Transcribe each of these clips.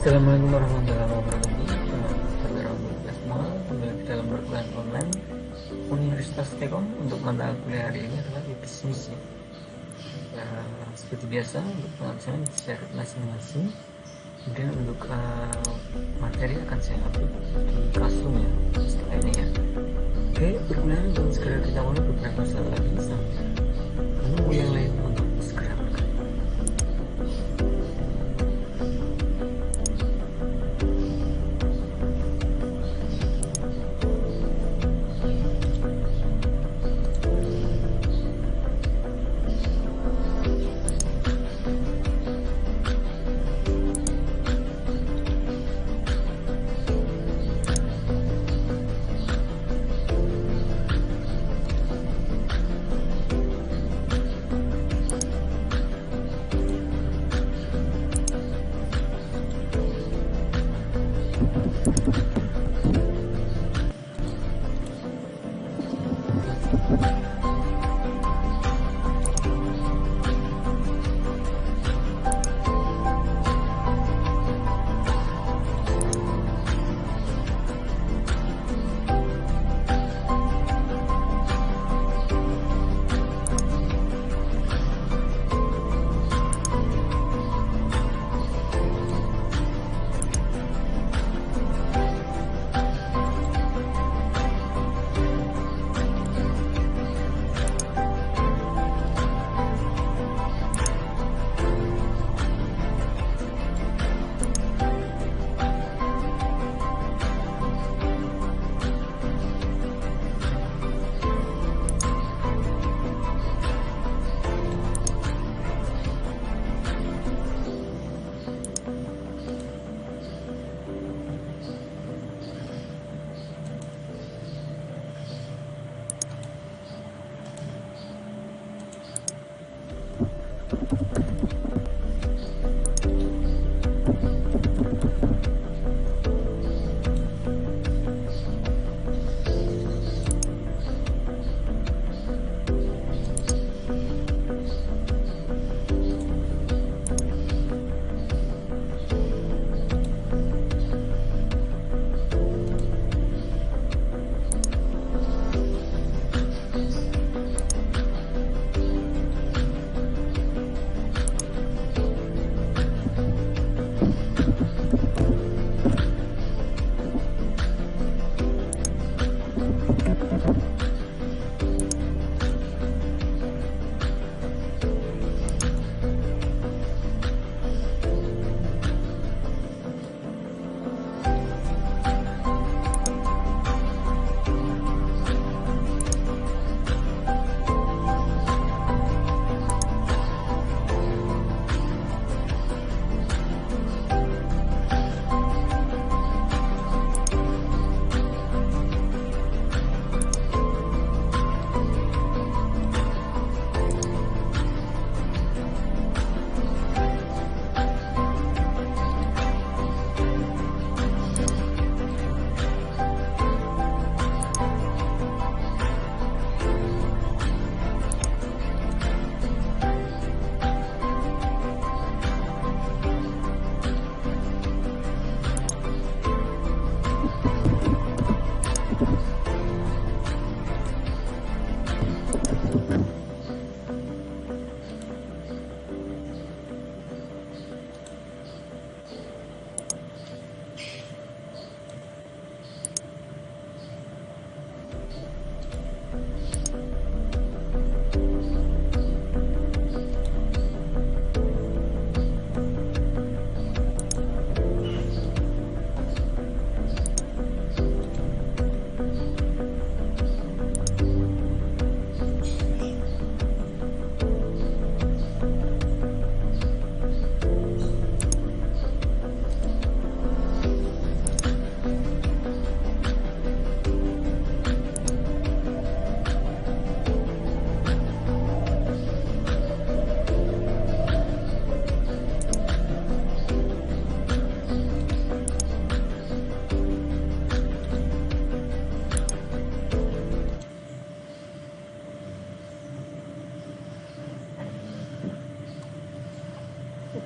Assalamualaikum warahmatullahi wabarakatuh. Saudara kita semua, kembali di dalam perkuliahan online Universitas Telkom. Untuk mata kuliah hari ini adalah bisnis ya. Seperti biasa untuk pengajaran share masing-masing. Kemudian untuk materi akan saya upload di Classroom ya setelah ini ya. Oke, perkuliahan belum segera kita mulai beberapa saat lagi sampai menunggu yang lain untuk segera bergerak.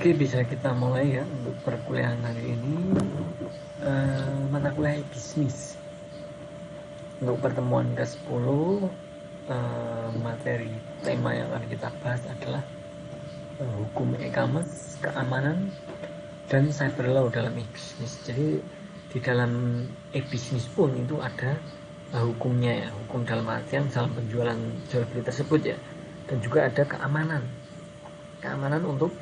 Oke, bisa kita mulai ya untuk perkuliahan hari ini. Mata kuliah bisnis. Untuk pertemuan ke-10, materi tema yang akan kita bahas adalah hukum e-commerce, keamanan, dan cyber law dalam e-bisnis. Jadi di dalam e-bisnis pun itu ada hukumnya ya, hukum dalam artian dalam penjualan jual beli tersebut ya, dan juga ada keamanan untuk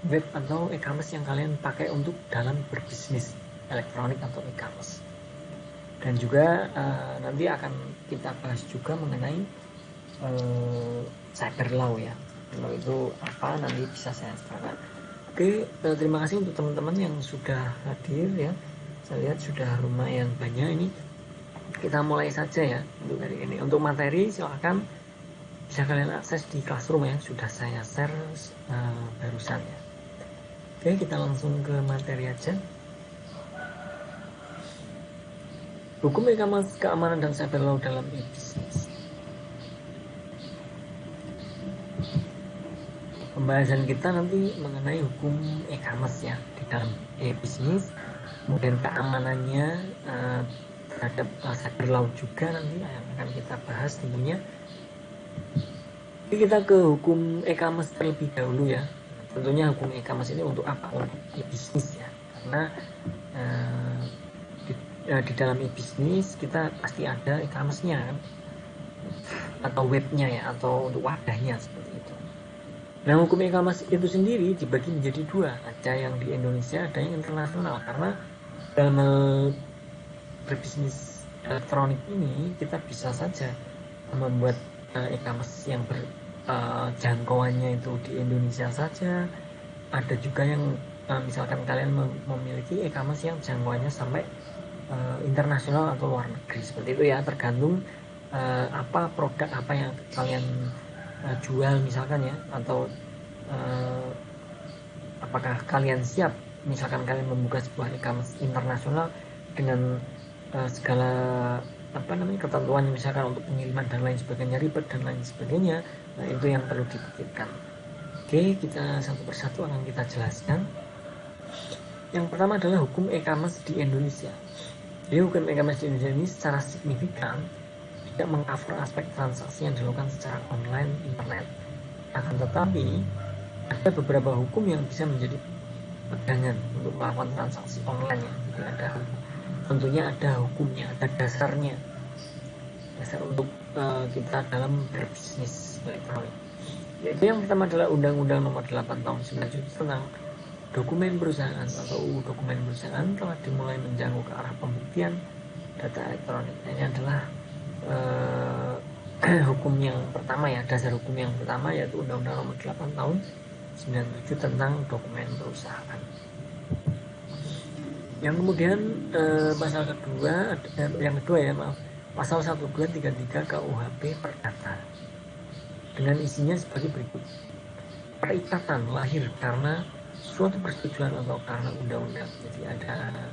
web atau e-commerce yang kalian pakai untuk dalam berbisnis elektronik atau e-commerce. Dan juga nanti akan kita bahas juga mengenai cyber law ya. Kalau itu apa nanti bisa saya serahkan. Oke, terima kasih untuk teman-teman yang sudah hadir ya. Saya lihat sudah lumayan banyak ini. Kita mulai saja ya untuk hari ini. Untuk materi silakan bisa kalian akses di Classroom ya, sudah saya share barusan ya. Oke, kita langsung ke materi aja. Hukum e-commerce, keamanan dan cyber law dalam e-bisnis. Pembahasan kita nanti mengenai hukum e-commerce ya di dalam e-bisnis, kemudian keamanannya terhadap cyber law juga nanti yang akan kita bahas tentunya. Jadi kita ke hukum e-commerce terlebih dahulu ya. Tentunya hukum e-commerce ini untuk apa? Untuk e-bisnis ya. Karena di dalam e-bisnis kita pasti ada e-commerce-nya kan, atau webnya ya, atau untuk wadahnya seperti itu. Nah, hukum e-commerce itu sendiri dibagi menjadi dua, ada yang di Indonesia, ada yang internasional. Karena dalam berbisnis elektronik ini kita bisa saja membuat e-commerce yang jangkauannya itu di Indonesia saja. Ada juga yang misalkan kalian memiliki e-commerce yang jangkauannya sampai internasional atau luar negeri, seperti itu ya, tergantung apa produk apa yang kalian jual misalkan ya, atau apakah kalian siap misalkan kalian membuka sebuah e-commerce internasional dengan segala ketentuannya, misalkan untuk pengiriman dan lain sebagainya, ribet dan lain sebagainya. Nah, itu yang perlu dipikirkan. Oke, kita satu persatu akan kita jelaskan. Yang pertama adalah hukum e-commerce di Indonesia. Jadi hukum e-commerce di Indonesia ini secara signifikan tidak mengcover aspek transaksi yang dilakukan secara online internet. Akan tetapi ada beberapa hukum yang bisa menjadi pegangan untuk melakukan transaksi online ya. Jadi tentunya ada hukumnya, ada dasar untuk kita dalam berbisnis elektronik. Yaitu yang pertama adalah Undang-Undang Nomor 8 Tahun 1997 tentang dokumen perusahaan atau UU Dokumen Perusahaan telah dimulai menjangkau ke arah pembuktian data elektronik. Ini adalah hukum yang pertama ya, dasar hukum yang pertama, yaitu Undang-Undang Nomor 8 Tahun 97 tentang dokumen perusahaan. Yang kemudian pasal kedua, pasal 1233 KUHP Perdata dengan isinya sebagai berikut. Perikatan lahir karena suatu persetujuan atau karena undang-undang. Jadi ada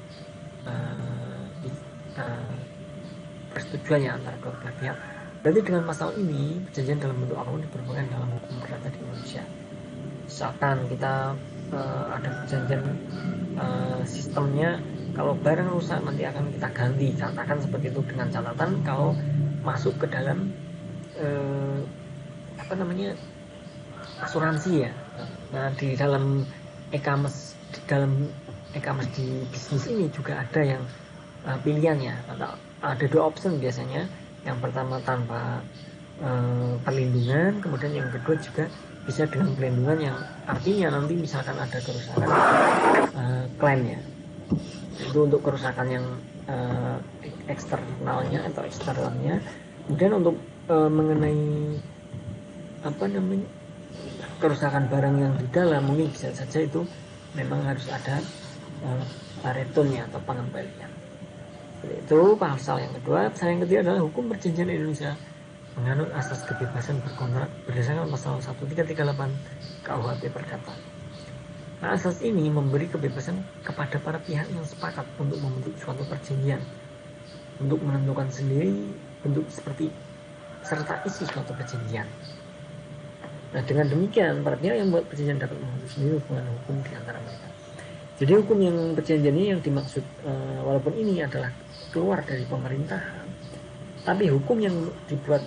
persetujuannya antara kedua belah pihak. Berarti dengan pasal ini perjanjian dalam bentuk apapun diperbolehkan dalam hukum perdata di Indonesia. Misalkan kita ada perjanjian sistemnya, kalau barang rusak nanti akan kita ganti, katakan seperti itu, dengan catatan kalau masuk ke dalam asuransi ya. Nah, di dalam e-commerce di bisnis ini juga ada yang pilihannya, atau ada dua option biasanya. Yang pertama tanpa perlindungan, kemudian yang kedua juga bisa dengan perlindungan, yang artinya nanti misalkan ada kerusakan klaimnya itu untuk kerusakan yang eksternalnya atau eksternalnya. Kemudian untuk mengenai kerusakan barang yang di dalam, mungkin bisa saja itu memang harus ada returnnya atau pengembalian. Itu pasal yang kedua. Pasal yang ketiga adalah hukum perjanjian Indonesia menganut asas kebebasan berkontrak berdasarkan pasal 1338 KUHP Perdata. Nah, asas ini memberi kebebasan kepada para pihak yang sepakat untuk membentuk suatu perjanjian, untuk menentukan sendiri bentuk seperti serta isi suatu perjanjian. Nah, dengan demikian para pihak yang membuat perjanjian dapat mengatur sendiri hubungan hukum di antara mereka. Jadi hukum yang perjanjian ini yang dimaksud, walaupun ini adalah keluar dari pemerintahan, tapi hukum yang dibuat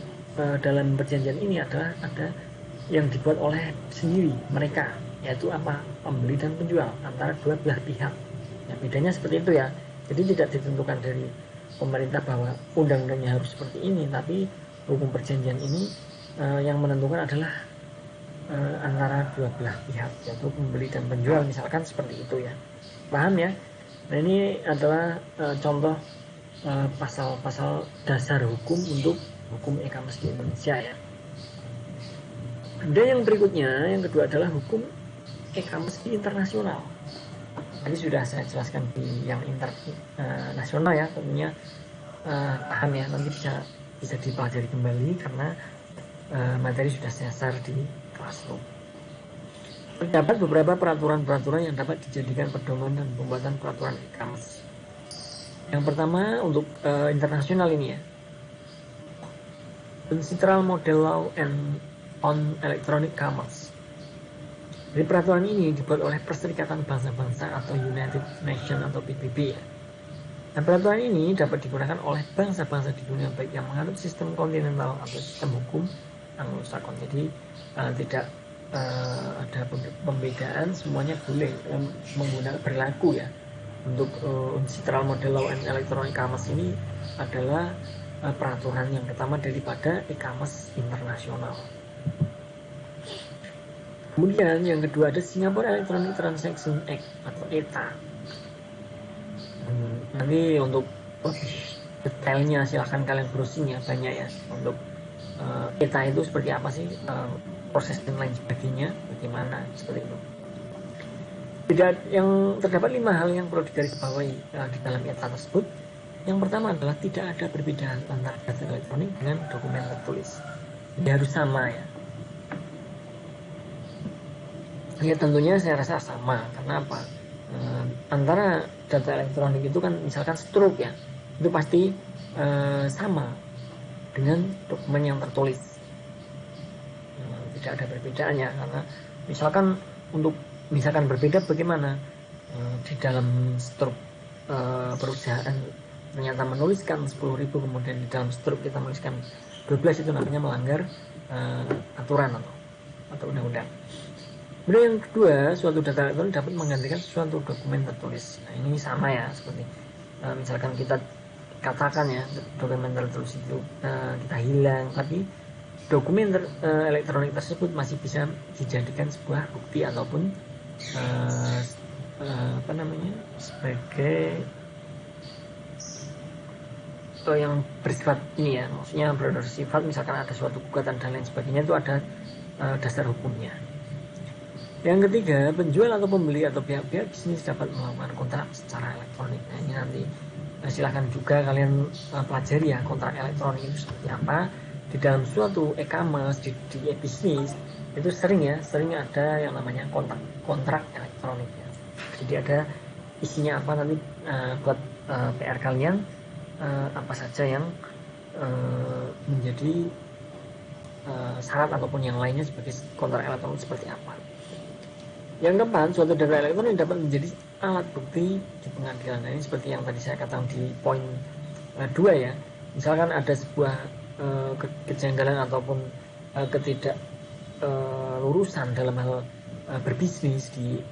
dalam perjanjian ini adalah ada yang dibuat oleh sendiri mereka, yaitu apa, pembeli dan penjual antara dua belah pihak. Nah, bedanya seperti itu ya. Jadi tidak ditentukan dari pemerintah bahwa undang-undangnya harus seperti ini, tapi hukum perjanjian ini yang menentukan adalah antara dua belah pihak, yaitu pembeli dan penjual, misalkan seperti itu ya. Paham ya? Nah, ini adalah contoh pasal-pasal dasar hukum untuk hukum e-commerce di Indonesia ya. Dan yang berikutnya, yang kedua adalah hukum e-commerce internasional. Tadi sudah saya jelaskan di yang internasional ya, tentunya paham ya, nanti bisa dipelajari kembali karena materi sudah saya share di Classroom. Terdapat beberapa peraturan-peraturan yang dapat dijadikan pedoman dan pembuatan peraturan e-commerce. Yang pertama untuk internasional ini ya, Uncitral Model Law on Electronic Commerce. Jadi peraturan ini dibuat oleh Perserikatan Bangsa-Bangsa atau United Nations atau PBB ya. Nah, peraturan ini dapat digunakan oleh bangsa-bangsa di dunia baik yang menganut sistem kontinental atau sistem hukum Anglo-Saxon. Jadi tidak ada pembedaan, semuanya boleh menggunakan berlaku ya. Untuk Uncitral Model Law on Electronic Commerce ini adalah peraturan yang pertama daripada e-commerce internasional. Kemudian yang kedua ada Singapore Electronic Transaction Act atau ETA. Nanti untuk detailnya silahkan kalian browsing ya, banyak ya untuk ETA itu seperti apa sih, proses dan lain sebagainya, bagaimana seperti itu. Yang terdapat 5 hal yang perlu digarisbawahi di dalam ETA tersebut. Yang pertama adalah tidak ada perbedaan antara data elektronik dengan dokumen tertulis. Jadi harus sama ya. Ya tentunya saya rasa sama, karena apa? Antara data elektronik itu kan misalkan struk ya, itu pasti sama dengan dokumen yang tertulis. Tidak ada perbedaannya, karena misalkan berbeda bagaimana? Di dalam struk perusahaan ternyata menuliskan 10.000, kemudian di dalam struk kita menuliskan 12, itu namanya melanggar aturan atau undang-undang. Kemudian yang kedua, suatu data elektronik dapat menggantikan suatu dokumen tertulis. Nah, ini sama ya, seperti misalkan kita katakan ya, dokumen tertulis itu kita hilang, tapi dokumen elektronik tersebut masih bisa dijadikan sebuah bukti ataupun sebagai yang bersifat ini ya, maksudnya bersifat misalkan ada suatu gugatan dan lain sebagainya, itu ada dasar hukumnya. Yang ketiga, penjual atau pembeli atau pihak-pihak bisnis dapat melakukan kontrak secara elektronik. Nah, ini nanti silahkan juga kalian pelajari ya, kontrak elektronik itu seperti apa. Di dalam suatu e-commerce, di e-bisnis itu sering ada yang namanya kontrak elektronik ya. Jadi ada isinya apa, nanti buat PR kalian apa saja yang menjadi syarat ataupun yang lainnya sebagai kontrak elektronik seperti apa. Yang keempat, suatu data elektronik dapat menjadi alat bukti di pengadilan. Nah, ini seperti yang tadi saya katakan di poin 2 ya. Misalkan ada sebuah kejanggalan ataupun ketidaklurusan dalam hal berbisnis di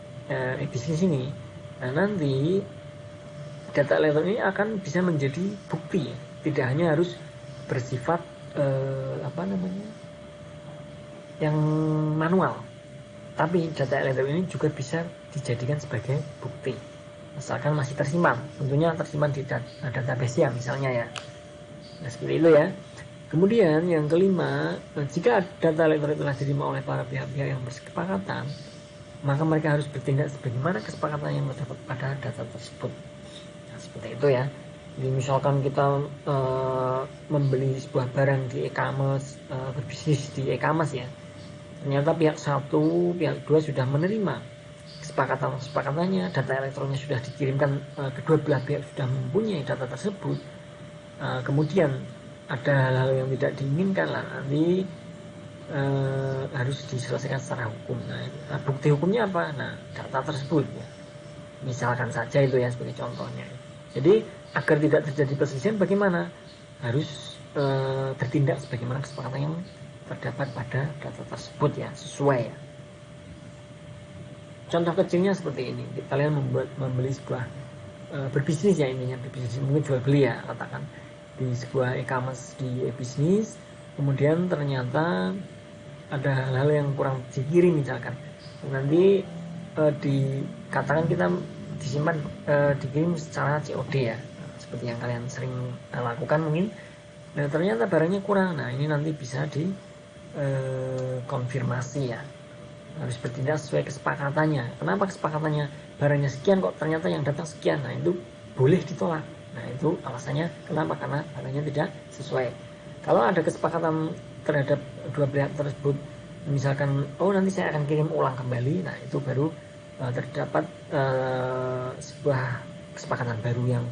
bisnis ini. Nah, nanti data elektronik ini akan bisa menjadi bukti, tidak hanya harus bersifat yang manual, tapi data elektronik ini juga bisa dijadikan sebagai bukti, asalkan masih tersimpan. Tentunya tersimpan di database ya, misalnya ya. Nah, seperti itu ya. Kemudian yang kelima, jika data elektronik telah diterima oleh para pihak-pihak yang bersepakatan, maka mereka harus bertindak sebagaimana kesepakatan yang terdapat pada data tersebut. Nah, seperti itu ya. Jadi misalkan kita membeli sebuah barang di e-commerce, berbisnis di e-commerce ya, ternyata pihak 1, pihak 2 sudah menerima kesepakatannya, data elektroniknya sudah dikirimkan, kedua belah pihak sudah mempunyai data tersebut. Kemudian ada hal-hal yang tidak diinginkan lah, nanti harus diselesaikan secara hukum. Nah, bukti hukumnya apa? Nah, data tersebut ya. Misalkan saja itu ya sebagai contohnya. Jadi agar tidak terjadi perselisihan bagaimana? Harus bertindak sebagaimana kesepakatan yang terdapat pada data tersebut ya, sesuai ya. Contoh kecilnya seperti ini, kalian membeli sebuah berbisnis ya, intinya berbisnis, mungkin jual beli ya, katakan di sebuah e-commerce di e-bisnis, kemudian ternyata ada hal-hal yang kurang dikirim misalkan, nanti dikatakan kita disimpan dikirim secara COD ya, seperti yang kalian sering lakukan mungkin. Nah ternyata barangnya kurang, nah ini nanti bisa di konfirmasi ya, harus bertindak sesuai kesepakatannya. Kenapa kesepakatannya barangnya sekian kok ternyata yang datang sekian, nah itu boleh ditolak. Nah itu alasannya kenapa, karena barangnya tidak sesuai. Kalau ada kesepakatan terhadap dua pihak tersebut, misalkan oh nanti saya akan kirim ulang kembali, nah itu baru terdapat sebuah kesepakatan baru yang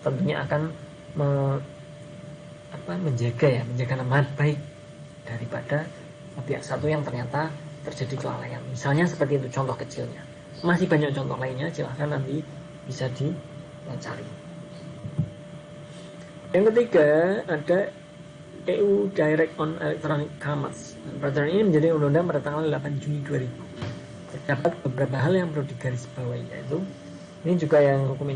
tentunya akan menjaga nama baik daripada pihak satu yang ternyata terjadi kelalaian. Misalnya seperti itu contoh kecilnya. Masih banyak contoh lainnya, silahkan nanti bisa dicari. Yang ketiga ada EU Direct on Electronic Commerce. Peraturan ini menjadi undang-undang pada tanggal 8 Juni 2000. Terdapat beberapa hal yang perlu digarisbawahi, yaitu ini juga yang hukum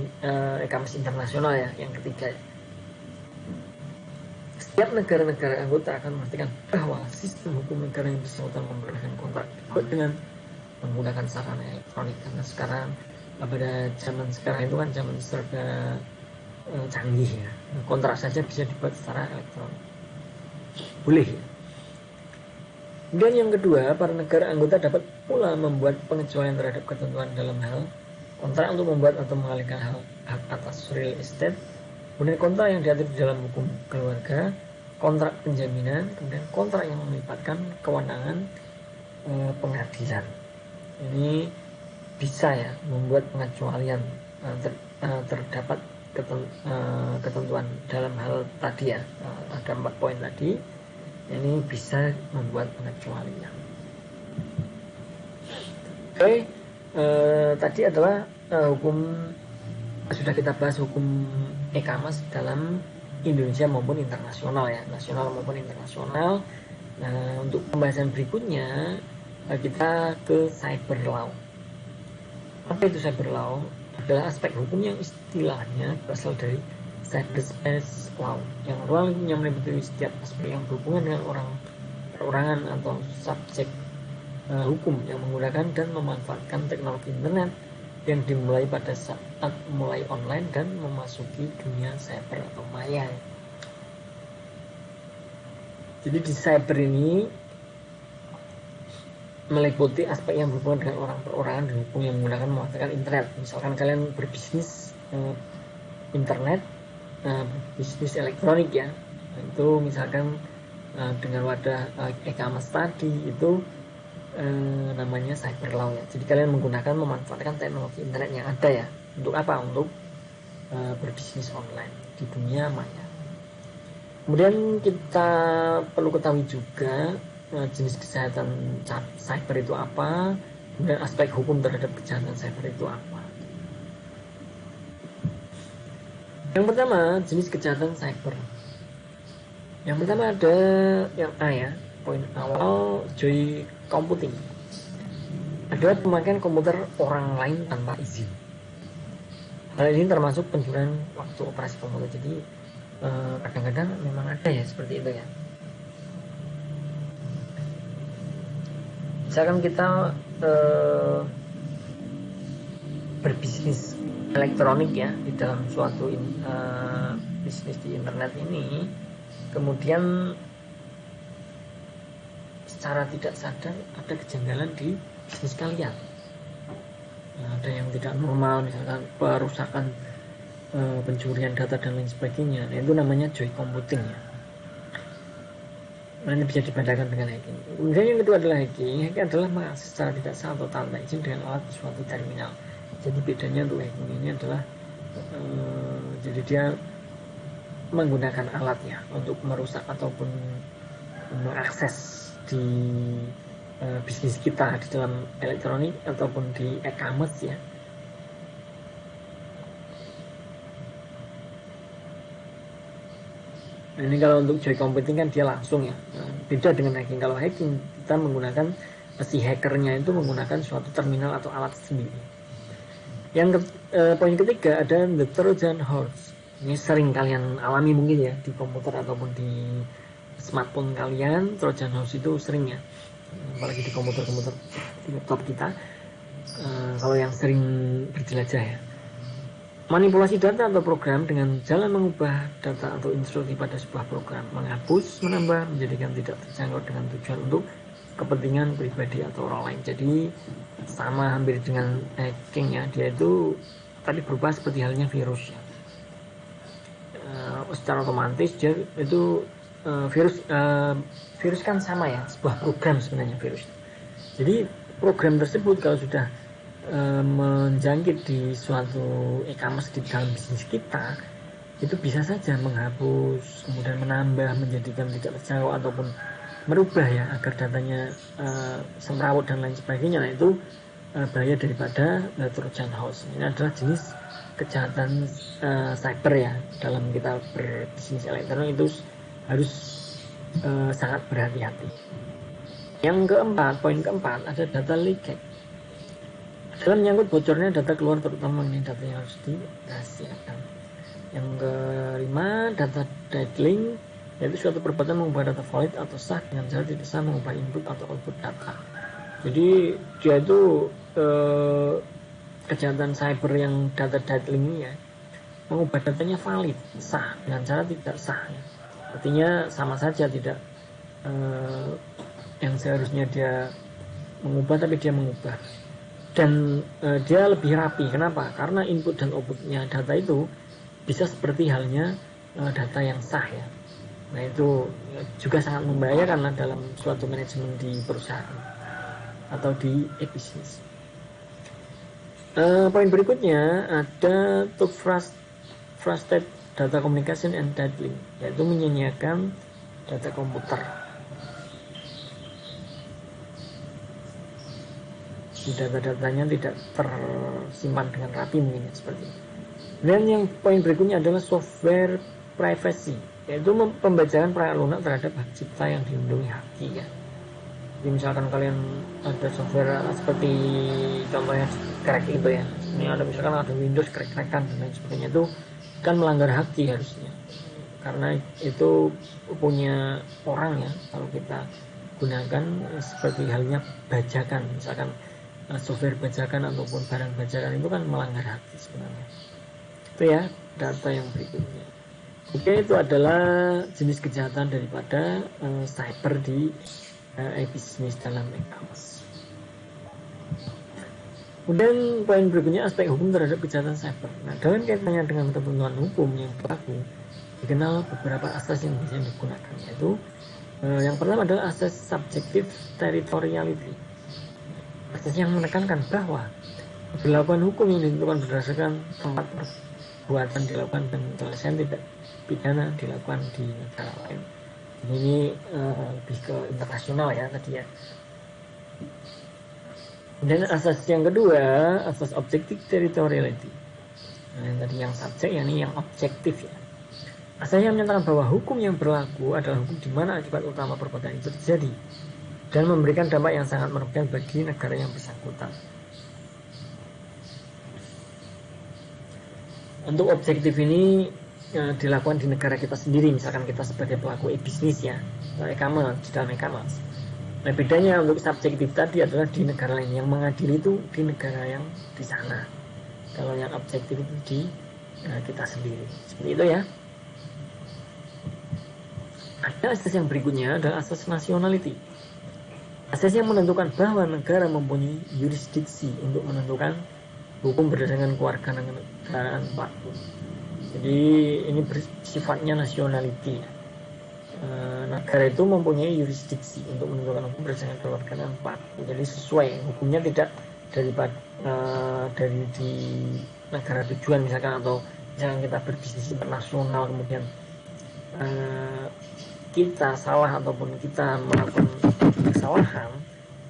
e-commerce internasional ya, yang ketiga. Setiap negara-negara anggota akan memastikan bahwa sistem hukum negara yang bersangkutan memperolehkan kontrak dengan menggunakan sarana elektronik, karena sekarang pada zaman sekarang itu kan zaman serba canggih ya, kontrak saja bisa dibuat secara elektronik, boleh ya. Kemudian yang kedua, para negara anggota dapat pula membuat pengecualian terhadap ketentuan dalam hal kontrak untuk membuat atau mengalihkan hak atas real estate, kemudian kontrak yang diatur di dalam hukum keluarga, kontrak penjaminan, kemudian kontrak yang melibatkan kewenangan pengadilan. Ini bisa ya membuat pengecualian terdapat ketentuan dalam hal tadi ya, ada 4 poin tadi. Ini bisa membuat pengecualian. Oke, tadi adalah hukum, sudah kita bahas hukum e-commerce dalam Indonesia maupun internasional ya, nasional maupun internasional. Nah, untuk pembahasan berikutnya kita ke cyber law. Apa itu cyber law? Adalah aspek hukum yang istilahnya berasal dari cyberspace law, yang meliputi setiap aspek yang berhubungan dengan perorangan atau subjek hukum yang menggunakan dan memanfaatkan teknologi internet yang dimulai pada saat mulai online dan memasuki dunia cyber atau maya. Jadi di cyber ini meliputi aspek yang berhubungan dengan orang perorangan dan hukum yang menggunakan memanfaatkan internet. Misalkan kalian berbisnis internet, bisnis elektronik ya, itu misalkan dengan wadah e-commerce tadi itu namanya cyber law ya. Jadi kalian memanfaatkan teknologi internet yang ada ya, untuk apa? Untuk berbisnis online di dunia maya. Kemudian kita perlu ketahui juga jenis kejahatan cyber itu apa, kemudian aspek hukum terhadap kejahatan cyber itu apa. Yang pertama, jenis kejahatan cyber. Yang pertama ada yang A ya, poin awal, joy computing. Adalah pemakaian komputer orang lain tanpa izin. Hal ini termasuk pencurian waktu operasi komputer. Jadi kadang-kadang memang ada ya seperti itu ya. Misalkan kita berbisnis elektronik ya di dalam suatu bisnis di internet ini, kemudian secara tidak sadar ada kejanggalan di bisnis kalian. Nah, ada yang tidak normal, misalkan perusakan, pencurian data dan lain sebagainya. Nah, itu namanya joy computing ya. Nah, ini bisa dibedakan dengan hacking. Kemudian yang kedua adalah hacking. Hacking adalah mengakses secara tidak sah atau tanpa izin dengan alat di suatu terminal. Jadi bedanya untuk hacking ini adalah jadi dia menggunakan alat ya untuk merusak ataupun mengakses di bisnis kita di dalam elektronik ataupun di e-commerce ya. Nah, ini kalau untuk joy computing kan dia langsung ya. Beda dengan hacking. Kalau hacking kita menggunakan si hackernya itu menggunakan suatu terminal atau alat sendiri. Yang poin ketiga ada the Trojan horse. Ini sering kalian alami mungkin ya di komputer ataupun di smartphone kalian. Trojan horse itu sering ya, apalagi di komputer-komputer di laptop kita. Kalau yang sering berjelajah ya, manipulasi data atau program dengan jalan mengubah data atau instruksi pada sebuah program, menghapus, menambah, menjadikan tidak terjangkau dengan tujuan untuk kepentingan pribadi atau orang lain. Jadi sama hampir dengan hacking ya, dia itu tadi berubah seperti halnya virus ya. Secara otomatis dia itu virus kan sama ya, sebuah program sebenarnya virus. Jadi program tersebut kalau sudah menjangkit di suatu e-commerce di dalam bisnis kita, itu bisa saja menghapus, kemudian menambah, menjadikan tidak terjangkau ataupun merubah ya agar datanya semrawut dan lain sebagainya. Nah itu bahaya daripada Trojan horse. Ini adalah jenis kejahatan cyber ya. Dalam kita berbisnis elektronik itu harus sangat berhati-hati. Yang keempat, poin keempat ada data leakage. Dalam menyangkut bocornya data keluar, terutama ini data yang harus dirahasiakan. Yang kelima, data deadlink, yaitu suatu perbuatan mengubah data valid atau sah dengan cara tidak sah mengubah input atau output data. Jadi dia itu kejahatan cyber yang data deadlink ini ya, mengubah datanya valid, sah dengan cara tidak sah. Artinya sama saja, tidak yang seharusnya dia mengubah tapi dia mengubah. Dan dia lebih rapi. Kenapa? Karena input dan outputnya data itu bisa seperti halnya data yang sah ya. Nah itu juga sangat membahayakan dalam suatu manajemen di perusahaan atau di e-bisnis. Poin berikutnya ada two trusted data communication and deadlink, yaitu menyanyiakan data komputer. Data-datanya tidak tersimpan dengan rapi mungkin ya, seperti itu. Dan yang poin berikutnya adalah software privacy, yaitu pembacaan lunak terhadap hak cipta yang dilindungi haki ya. Jadi misalkan kalian ada software seperti contohnya crack itu ya, ini ada misalkan ada Windows crack-crackan dan lain sebagainya, itu kan melanggar haki harusnya, karena itu punya orang ya. Kalau kita gunakan seperti halnya bajakan, misalkan software bajakan ataupun barang bajakan, itu kan melanggar haki sebenarnya. Itu ya data yang berikutnya. Oke, itu adalah jenis kejahatan daripada cyber di e-bisnis dalam e-commerce. Kemudian poin berikutnya aspek hukum terhadap kejahatan cyber. Nah, dalam kaitannya dengan ketentuan hukum yang berlaku, dikenal beberapa asas yang bisa digunakan, yaitu yang pertama adalah asas subjective territoriality. Asas yang menekankan bahwa berlakuan hukum yang ditentukan berdasarkan tempat perbuatan dilakukan dan penyelesaian tidak pidana dilakukan di negara lain. Ini lebih ke internasional ya tadi ya. Dan asas yang kedua, asas objective territoriality. Nah, yang tadi yang subjek, ini yang objektif ya. Asas yang menyatakan bahwa hukum yang berlaku adalah hukum di mana akibat utama perbuatan itu terjadi dan memberikan dampak yang sangat merugikan bagi negara yang bersangkutan. Untuk objektif ini dilakukan di negara kita sendiri, misalkan kita sebagai pelaku e-bisnis ya, e-commerce, di dalam e-commerce. Nah, bedanya untuk subjektif tadi adalah di negara lain, yang mengadili itu di negara yang di sana. Kalau yang objektif itu di kita sendiri. Seperti itu ya. Ada asas yang berikutnya adalah asas nationality. Asas yang menentukan bahwa negara mempunyai yurisdiksi untuk menentukan hukum berdasarkan kewarganegaraan pelaku. Jadi ini bersifatnya nationality. Negara itu mempunyai yurisdiksi untuk menentukan hukum berdasarkan kewarganegaraan pelaku. Jadi sesuai hukumnya, tidak dari di negara tujuan misalkan, atau misalkan kita berbisnis internasional kemudian kita salah ataupun kita melakukan kesalahan,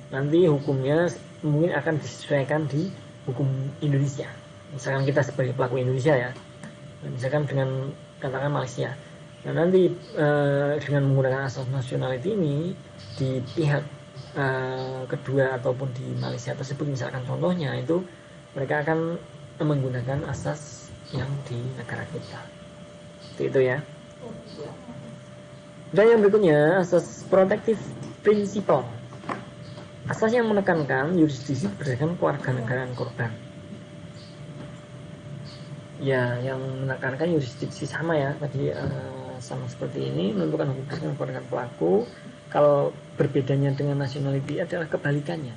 nanti hukumnya mungkin akan disesuaikan di hukum Indonesia. Misalkan kita sebagai pelaku Indonesia ya, misalkan dengan katakan Malaysia. Nah nanti dengan menggunakan asas nationality ini di pihak kedua ataupun di Malaysia tersebut, misalkan contohnya itu mereka akan menggunakan asas yang di negara kita. Itu ya. Dan yang berikutnya asas protective principle. Asas yang menekankan yurisdiksi berdasarkan kewarganegaraan korban. Ya, yang menekankan yurisdiksi sama ya tadi, sama seperti ini, menentukan hukum berdasarkan kewarganegaraan pelaku. Kalau berbedanya dengan nationality adalah kebalikannya.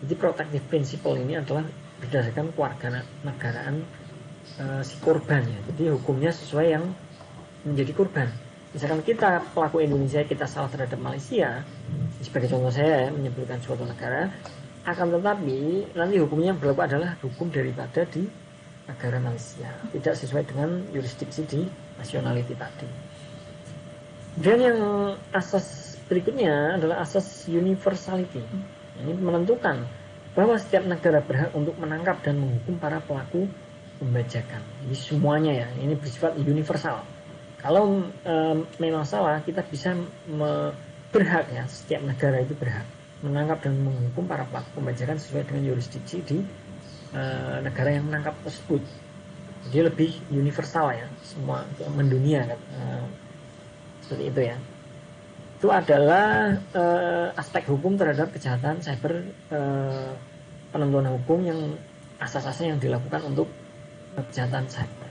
Jadi protective principle ini adalah berdasarkan kewarganegaraan si korban ya. Jadi hukumnya sesuai yang menjadi korban. Misalkan kita pelaku Indonesia, kita salah terhadap Malaysia, sebagai contoh saya ya, menyebutkan suatu negara, akan tetapi nanti hukumnya yang berlaku adalah hukum daripada di negara Malaysia, tidak sesuai dengan yurisdiksi di nationality tadi. Dan yang asas berikutnya adalah asas universality. Ini menentukan bahwa setiap negara berhak untuk menangkap dan menghukum para pelaku pembajakan. Jadi semuanya ya, ini bersifat universal. Kalau memang salah, kita bisa berhak ya, setiap negara itu berhak menangkap dan menghukum para pelaku pembajakan sesuai dengan yurisdiksi di negara yang menangkap tersebut. Jadi lebih universal ya, semua mendunia kan, seperti itu ya. Itu adalah aspek hukum terhadap kejahatan cyber, penentuan hukum yang asas-asas yang dilakukan untuk kejahatan cyber.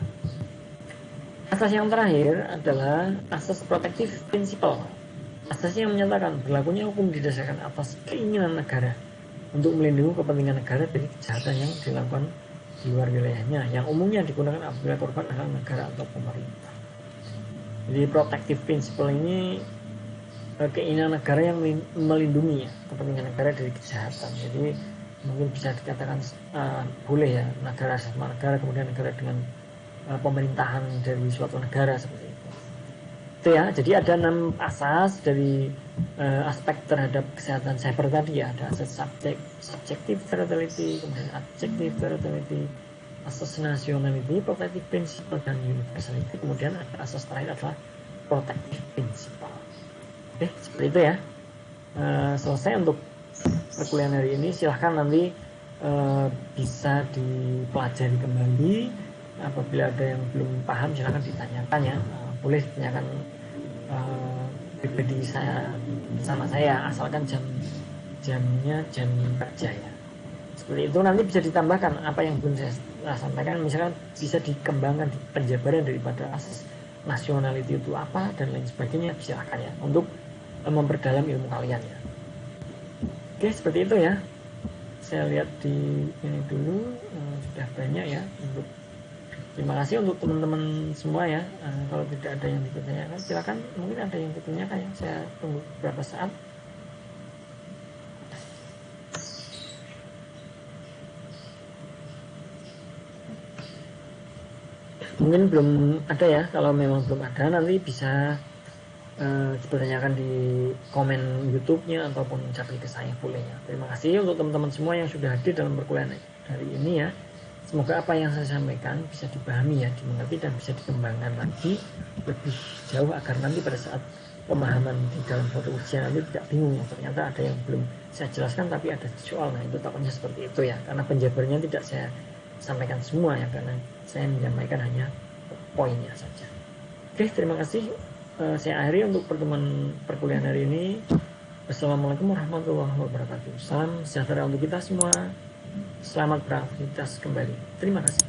Asas yang terakhir adalah asas protective principle. Asas yang menyatakan berlakunya hukum didasarkan atas keinginan negara untuk melindungi kepentingan negara dari kejahatan yang dilakukan di luar wilayahnya, yang umumnya digunakan apabila korban adalah negara atau pemerintah. Jadi protective principle ini keinginan negara yang melindungi ya, kepentingan negara dari kejahatan. Jadi mungkin bisa dikatakan boleh ya, negara sama negara, kemudian negara dengan pemerintahan dari suatu negara, seperti itu. Itu ya, jadi ada 6 asas dari aspek terhadap kesehatan cyber tadi ya. Ada asas subjective veritality, kemudian objective veritality, asas nationality, protective principle, dan universality. Kemudian ada asas terakhir adalah protective principle. Oke, seperti itu ya. Selesai untuk perkuliahan hari ini. Silahkan nanti bisa dipelajari kembali. Apabila ada yang belum paham, silahkan ditanyakan ya. Boleh ditanyakan pribadi saya sama saya, asalkan jamnya jam kerja ya. Seperti itu. Nanti bisa ditambahkan apa yang belum saya sampaikan, misalkan bisa dikembangkan di penjabaran daripada asas nationality itu apa dan lain sebagainya, silahkan ya, untuk memperdalam ilmu kalian ya. Oke, seperti itu ya. Saya lihat di ini dulu, sudah banyak ya. Terima kasih untuk teman-teman semua ya. Kalau tidak ada yang ditanyakan, silakan, mungkin ada yang ditanyakan ya. Saya tunggu beberapa saat. Mungkin belum ada ya. Kalau memang belum ada, nanti bisa dipertanyakan di komen YouTube-nya ataupun cari ke saya boleh ya. Terima kasih untuk teman-teman semua yang sudah hadir dalam perkuliahan hari ini ya. Semoga apa yang saya sampaikan bisa dipahami ya, dimengerti, dan bisa dikembangkan lagi lebih jauh agar nanti pada saat pemahaman di dalam suatu ujian nanti tidak bingung ya, ternyata ada yang belum saya jelaskan tapi ada soal. Nah itu takutnya seperti itu ya, karena penjabarnya tidak saya sampaikan semua ya, karena saya menyampaikan hanya poinnya saja. Oke, terima kasih. Saya akhiri untuk pertemuan perkuliahan hari ini. Wassalamualaikum warahmatullahi wabarakatuh. Salam sejahtera untuk kita semua. Selamat beraktivitas kembali. Terima kasih.